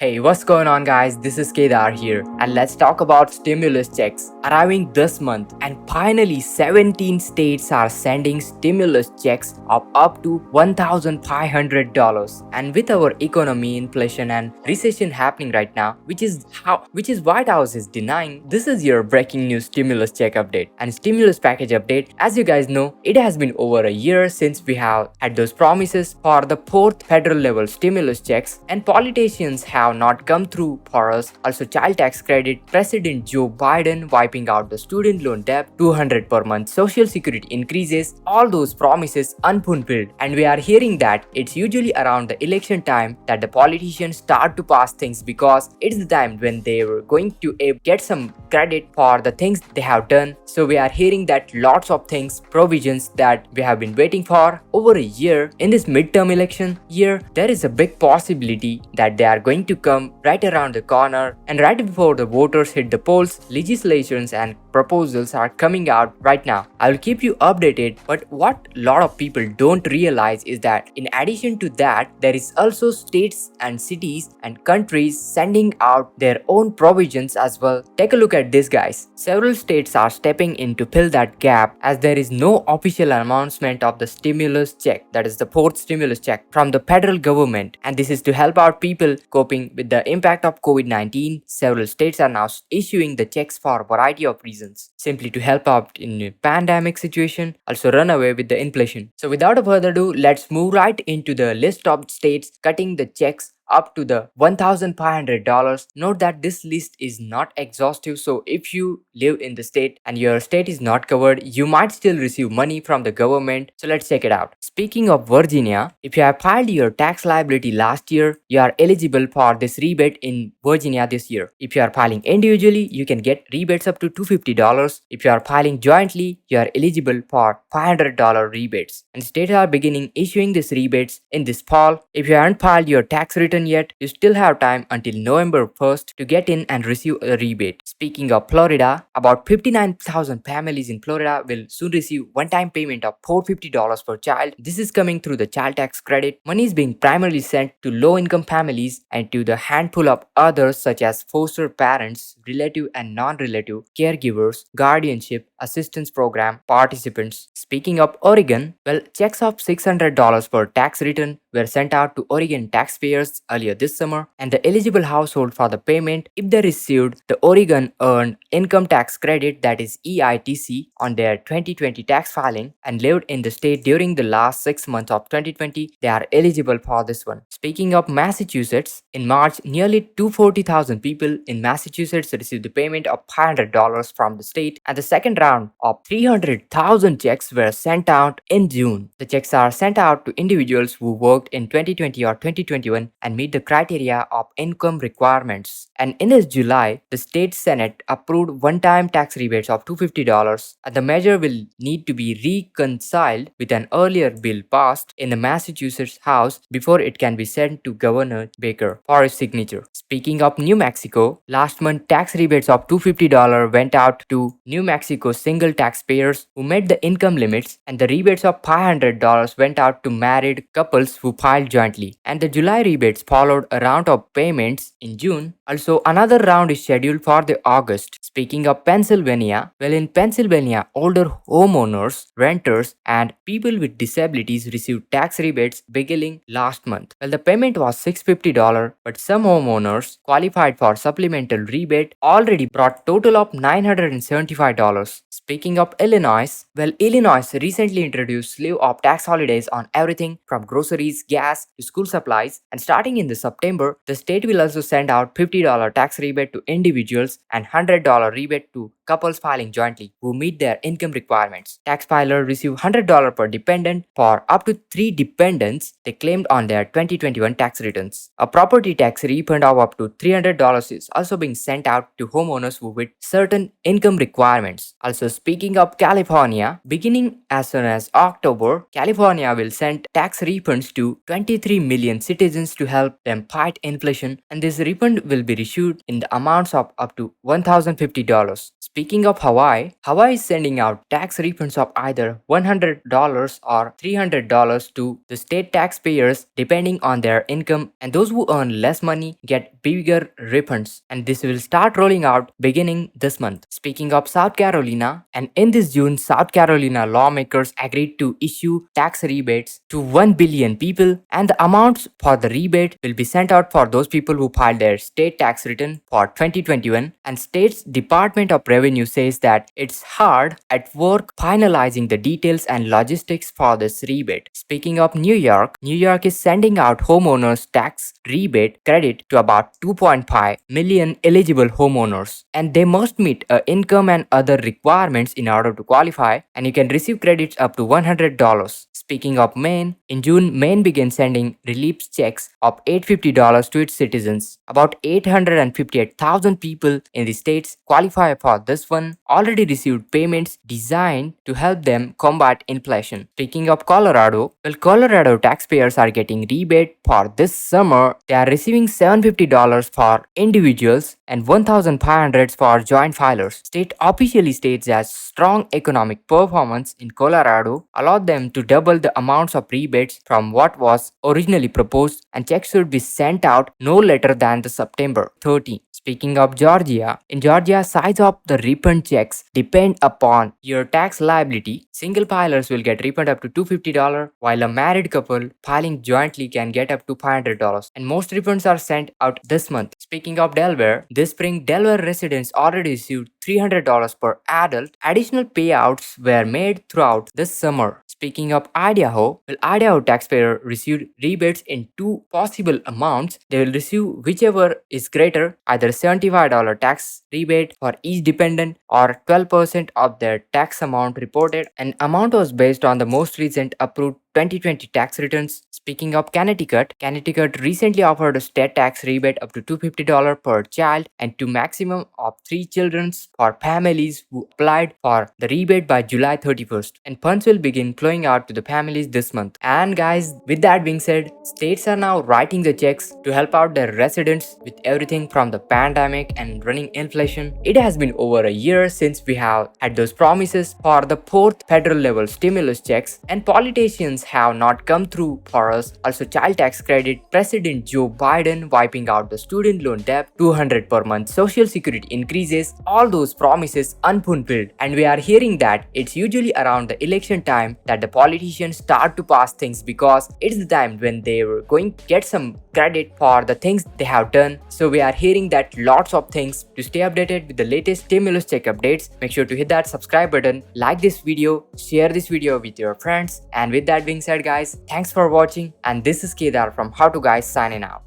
Hey, what's going on, guys? This is Kedar here, and let's talk about stimulus checks arriving this month. And finally, 17 states are sending stimulus checks of up to $1,500. And with our economy, inflation, and recession happening right now, which is White House is denying, this is your breaking news stimulus check update and stimulus package update. As you guys know, it has been over a year since we have had those promises for the fourth federal level stimulus checks, and politicians have not come through for us. Also, child tax credit, President Joe Biden wiping out the student loan debt, 200 per month social security increases, all those promises unfulfilled. And we are hearing that it's usually around the election time that the politicians start to pass things, because it's the time when they were going to get some credit for the things they have done. So we are hearing that lots of things, provisions that we have been waiting for over a year. In this midterm election year, there is a big possibility that they are going to come right around the corner, and right before the voters hit the polls, legislations and proposals are coming out right now. I will keep you updated, but what a lot of people don't realize is that in addition to that, there is also states and cities and countries sending out their own provisions as well. Take a look at this, guys. Several states are stepping in to fill that gap, as there is no official announcement of the stimulus check, that is the fourth stimulus check from the federal government, and this is to help out people coping with the impact of COVID-19. Several states are now issuing the checks for a variety of reasons, simply to help out in a pandemic situation, also run away with the inflation. So without further ado, let's move right into the list of states cutting the checks up to the $1,500. Note that this list is not exhaustive, so if you live in the state and your state is not covered, you might still receive money from the government. So let's check it out. Speaking of Virginia, if you have filed your tax liability last year, you are eligible for this rebate in Virginia this year. If you are filing individually, you can get rebates up to $250. If you are filing jointly, you are eligible for $500 rebates. And states are beginning issuing these rebates in this fall. If you haven't filed your tax return yet, you still have time until November 1st to get in and receive a rebate. Speaking of Florida, about 59,000 families in Florida will soon receive one-time payment of $450 per child. This is coming through the child tax credit. Money is being primarily sent to low-income families and to the handful of others such as foster parents, relative and non-relative, caregivers, guardianship, assistance program participants. Speaking of Oregon, well, checks of $600 per tax return were sent out to Oregon taxpayers earlier this summer, and the eligible household for the payment, if they received the Oregon Earned Income Tax Credit, that is EITC, on their 2020 tax filing and lived in the state during the last 6 months of 2020, they are eligible for this one. Speaking of Massachusetts, in March, nearly 240,000 people in Massachusetts received the payment of $500 from the state, and the second round of 300,000 checks were sent out in June. The checks are sent out to individuals who worked in 2020 or 2021 and meet the criteria of income requirements. And in this July, the state Senate approved one-time tax rebates of $250, and the measure will need to be reconciled with an earlier bill passed in the Massachusetts House before it can be sent to Governor Baker for his signature. Speaking of New Mexico, last month tax rebates of $250 went out to New Mexico single taxpayers who met the income limits, and the rebates of $500 went out to married couples who filed jointly. And the July rebates followed a round of payments in June. Also, another round is scheduled for the August. Speaking of Pennsylvania, well, in Pennsylvania, older homeowners, renters, and people with disabilities received tax rebates beginning last month. Well, the payment was $650, but some homeowners qualified for supplemental rebate already brought total of $975. Speaking of Illinois, well, Illinois recently introduced slew of tax holidays on everything from groceries, gas to school supplies, and starting in the September, the state will also send out $50 tax rebate to individuals and $100 rebate to couples filing jointly who meet their income requirements. Tax filers receive $100 per dependent for up to 3 dependents they claimed on their 2021 tax returns. A property tax refund of up to $300 is also being sent out to homeowners who meet certain income requirements. Also, speaking of California, beginning as soon as October, California will send tax refunds to 23 million citizens to help them fight inflation, and this refund will be issued in the amounts of up to $1,050. Speaking of Hawaii, Hawaii is sending out tax refunds of either $100 or $300 to the state taxpayers depending on their income, and those who earn less money get bigger refunds, and this will start rolling out beginning this month. Speaking of South Carolina, and in this June, South Carolina lawmakers agreed to issue tax rebates to 1 billion people, and the amounts for the rebate will be sent out for those people who filed their state tax return for 2021, and state's Department of Revenue says that it's hard at work finalizing the details and logistics for this rebate. Speaking of New York is sending out homeowners tax rebate credit to about 2.5 million eligible homeowners, and they must meet income and other requirements in order to qualify, and you can receive credits up to $100. Speaking of Maine, in June, Maine began sending relief checks of $850 to its citizens. About 858,000 people in the states qualify for this one, already received payments designed to help them combat inflation. Speaking of Colorado, Colorado taxpayers are getting rebate for this summer. They are receiving $750 for individuals and $1,500 for joint filers. State officially states that strong economic performance in Colorado allowed them to double the amounts of rebates from what was originally proposed, and checks should be sent out no later than the September 30. Speaking of Georgia, in Georgia, size of the refund checks depend upon your tax liability. Single filers will get refund up to $250, while a married couple filing jointly can get up to $500. And most refunds are sent out this month. Speaking of Delaware, this spring Delaware residents already received $300 per adult. Additional payouts were made throughout this summer. Speaking of Idaho, Idaho taxpayer received rebates in two possible amounts. They will receive whichever is greater, either $75 tax rebate for each dependent or 12% of their tax amount reported. An amount was based on the most recent approved 2020 tax returns. Speaking of Connecticut recently offered a state tax rebate up to $250 per child and to maximum of 3 children for families who applied for the rebate by July 31st. And funds will begin flowing out to the families this month. And guys, with that being said, states are now writing the checks to help out their residents with everything from the pandemic and running inflation. It has been over a year since we have had those promises for the 4th federal level stimulus checks, and politicians have not come through for us. Also, child tax credit, President Joe Biden wiping out the student loan debt, 200 per month social security increases, all those promises unfulfilled. And we are hearing that it's usually around the election time that the politicians start to pass things, because it's the time when they were going to get some credit for the things they have done. So we are hearing that lots of things. To stay updated with the latest stimulus check updates, make sure to hit that subscribe button, like this video, share this video with your friends. And with that being said guys, thanks for watching, and this is Kedar from How To Guys signing out.